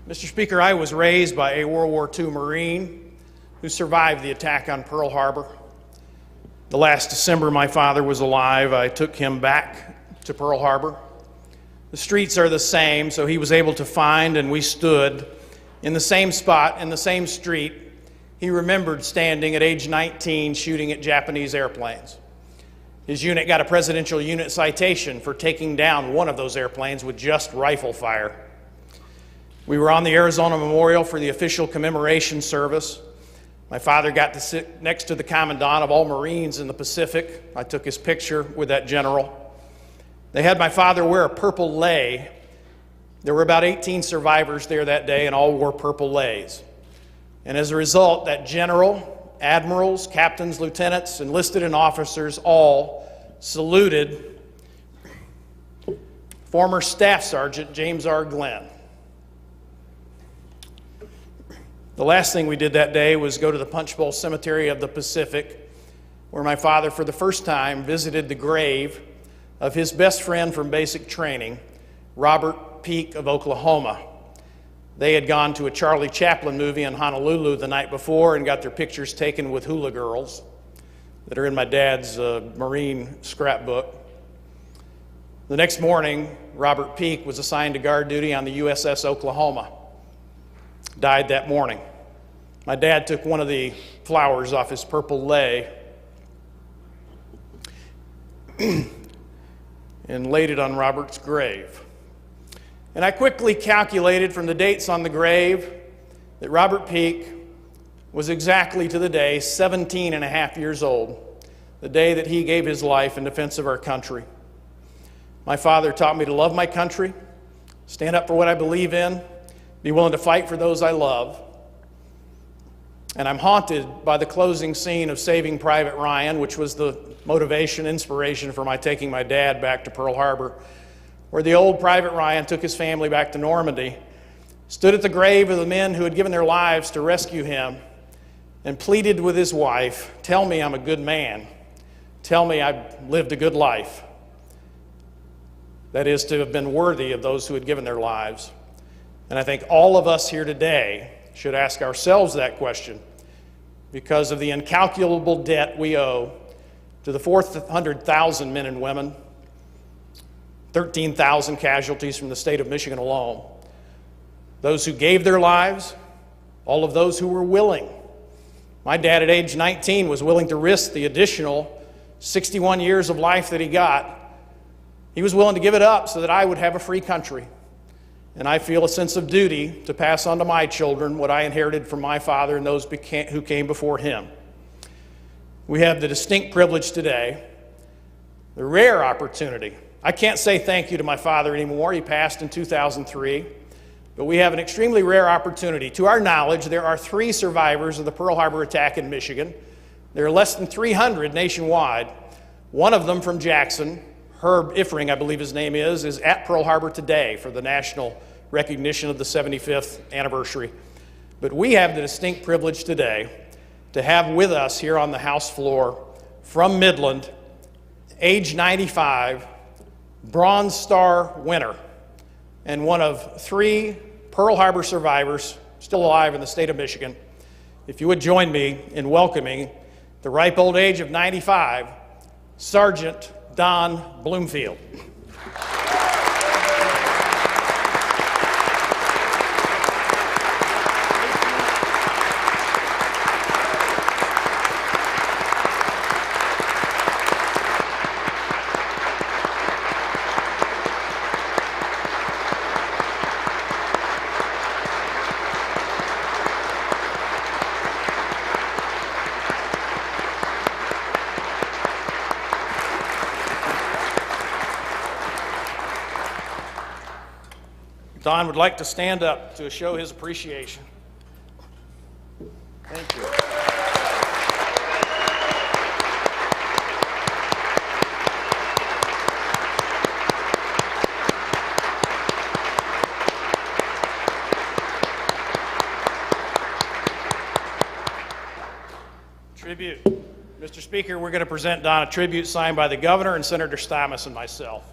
Mr. Speaker, I was raised by a World War II Marine who survived the attack on Pearl Harbor. The last December my father was alive, I took him back to Pearl Harbor. The streets are the same, so he was able to find, and we stood in the same spot, in the same street. He remembered standing at age 19 shooting at Japanese airplanes. His unit got a Presidential Unit Citation for taking down one of those airplanes with just rifle fire. We were on the Arizona Memorial for the official commemoration service. My father got to sit next to the Commandant of all Marines in the Pacific. I took his picture with that general. They had my father wear a purple lei. There were about 18 survivors there that day, and all wore purple leis. And as a result, that general, admirals, captains, lieutenants, enlisted and officers all saluted former Staff Sergeant James R. Glenn. The last thing we did that day was go to the Punch Bowl Cemetery of the Pacific, where my father, for the first time, visited the grave of his best friend from basic training, Robert Peake of Oklahoma. They had gone to a Charlie Chaplin movie in Honolulu the night before and got their pictures taken with hula girls that are in my dad's Marine scrapbook. The next morning, Robert Peake was assigned to guard duty on the USS Oklahoma. Died that morning. My dad took one of the flowers off his purple lei and laid it on Robert's grave. And I quickly calculated from the dates on the grave that Robert Peake was exactly to the day 17 and a half years old, the day that he gave his life in defense of our country. My father taught me to love my country, stand up for what I believe in, be willing to fight for those I love. And I'm haunted by the closing scene of Saving Private Ryan, which was the motivation, inspiration for my taking my dad back to Pearl Harbor, where the old Private Ryan took his family back to Normandy, stood at the grave of the men who had given their lives to rescue him, and pleaded with his wife, "Tell me I'm a good man. Tell me I've lived a good life." That is, to have been worthy of those who had given their lives. And I think all of us here today should ask ourselves that question because of the incalculable debt we owe to the 400,000 men and women, 13,000 casualties from the state of Michigan alone, those who gave their lives, all of those who were willing. My dad at age 19 was willing to risk the additional 61 years of life that he got. He was willing to give it up so that I would have a free country. And I feel a sense of duty to pass on to my children what I inherited from my father and those who came before him. We have the distinct privilege today, the rare opportunity. I can't say thank you to my father anymore. He passed in 2003. But we have an extremely rare opportunity. To our knowledge, there are 3 survivors of the Pearl Harbor attack in Michigan. There are less than 300 nationwide. One of them from Jackson, Herb Ifring, I believe his name is at Pearl Harbor today for the national recognition of the 75th anniversary. But we have the distinct privilege today to have with us here on the House floor from Midland, age 95, Bronze Star winner, and one of 3 Pearl Harbor survivors still alive in the state of Michigan. If you would join me in welcoming the ripe old age of 95, Sergeant Don Bloomfield. Don would like to stand up to show his appreciation. Thank you. Tribute. Mr. Speaker, we're going to present Don a tribute signed by the governor and Senator Stamas and myself.